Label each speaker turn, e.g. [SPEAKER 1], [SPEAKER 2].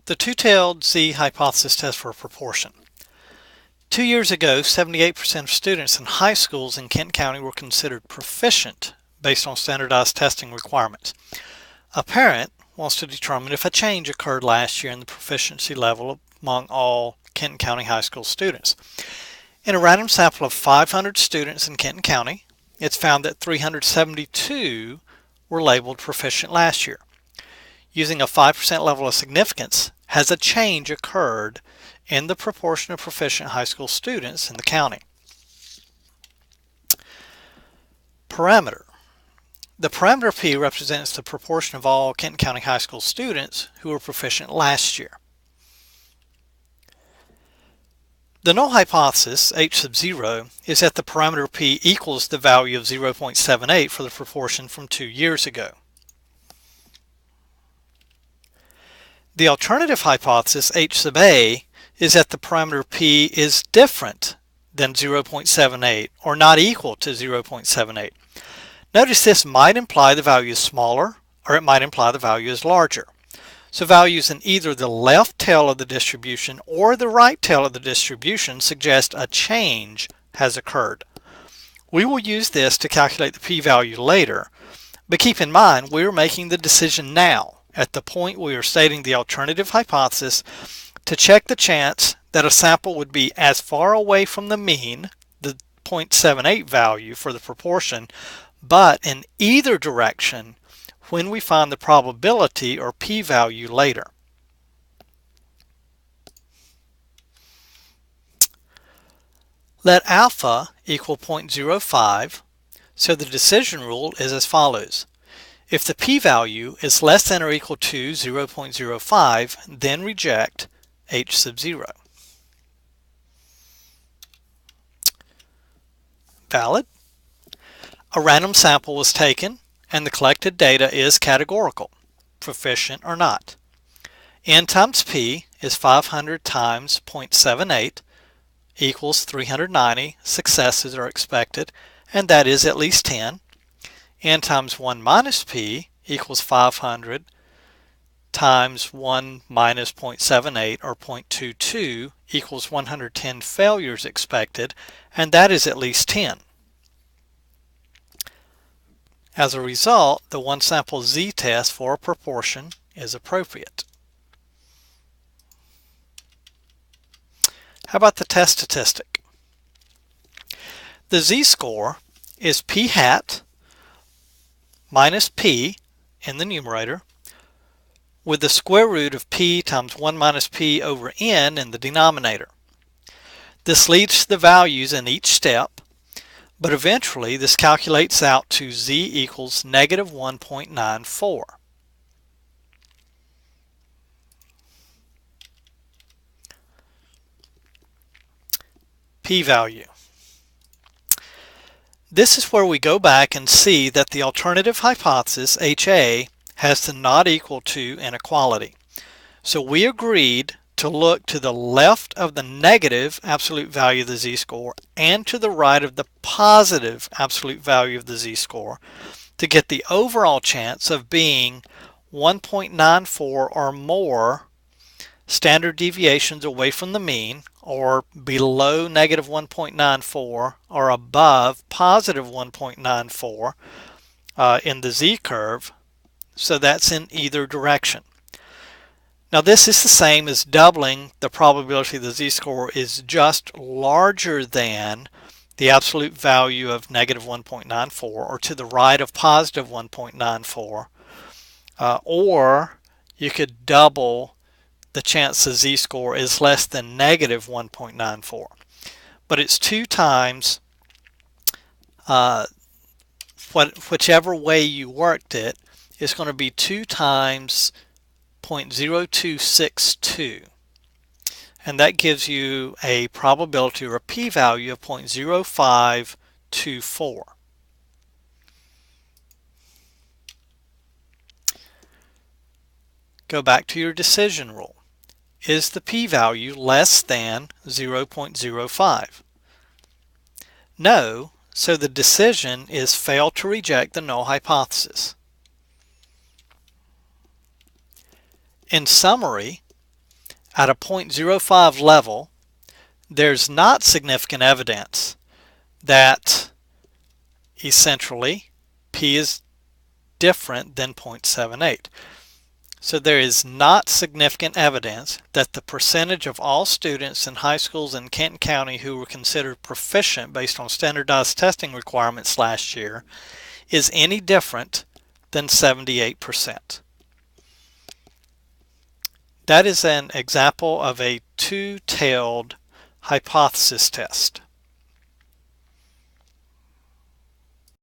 [SPEAKER 1] The two-tailed z-hypothesis test for a proportion. 2 years ago, 78% of students in high schools in Kenton County were considered proficient based on standardized testing requirements. A parent wants to determine if a change occurred last year in the proficiency level among all Kenton County high school students. In a random sample of 500 students in Kenton County, it's found that 372 were labeled proficient last year. Using a 5% level of significance, has a change occurred in the proportion of proficient high school students in the county? Parameter. The parameter P represents the proportion of all Kenton County high school students who were proficient last year. The null hypothesis, H sub 0, is that the parameter P equals the value of 0.78 for the proportion from 2 years ago. The alternative hypothesis, H sub A, is that the parameter P is different than 0.78 or not equal to 0.78. Notice this might imply the value is smaller, or it might imply the value is larger. So values in either the left tail of the distribution or the right tail of the distribution suggest a change has occurred. We will use this to calculate the p-value later, but keep in mind we're making the decision now at the point we are stating the alternative hypothesis to check the chance that a sample would be as far away from the mean, the 0.78 value for the proportion, but in either direction when we find the probability or p-value later. Let alpha equal 0.05, so the decision rule is as follows. If the p-value is less than or equal to 0.05, then reject H sub 0. Valid. A random sample was taken and the collected data is categorical, proficient or not. N times P is 500 times 0.78 equals 390 successes are expected, and that is at least 10. N times 1 minus P equals 500 times 1 minus 0.78 or 0.22 equals 110 failures expected, and that is at least 10. As a result, the one sample z-test for a proportion is appropriate. How about the test statistic? The z-score is p hat minus p in the numerator with the square root of p times 1 minus p over n in the denominator. This leads to the values in each step, but eventually this calculates out to z equals negative 1.94. P-value. This is where we go back and see that the alternative hypothesis, HA, has the not equal to inequality. So we agreed to look to the left of the negative absolute value of the z-score and to the right of the positive absolute value of the z-score to get the overall chance of being 1.94 or more standard deviations away from the mean, or below negative 1.94 or above positive 1.94 in the z-curve. So that's in either direction. Now this is the same as doubling the probability the z-score is just larger than the absolute value of negative 1.94 or to the right of positive 1.94, or you could double the chance the z-score is less than negative 1.94. But it's 2 times whichever way you worked it, is going to be 2 times 0.0262, and that gives you a probability or a p-value of 0.0524. Go back to your decision rule. Is the p-value less than 0.05? No, so the decision is fail to reject the null hypothesis. In summary, at a 0.05 level, there's not significant evidence that essentially P is different than 0.78. So there is not significant evidence that the percentage of all students in high schools in Kenton County who were considered proficient based on standardized testing requirements last year is any different than 78%. That is an example of a two-tailed hypothesis test.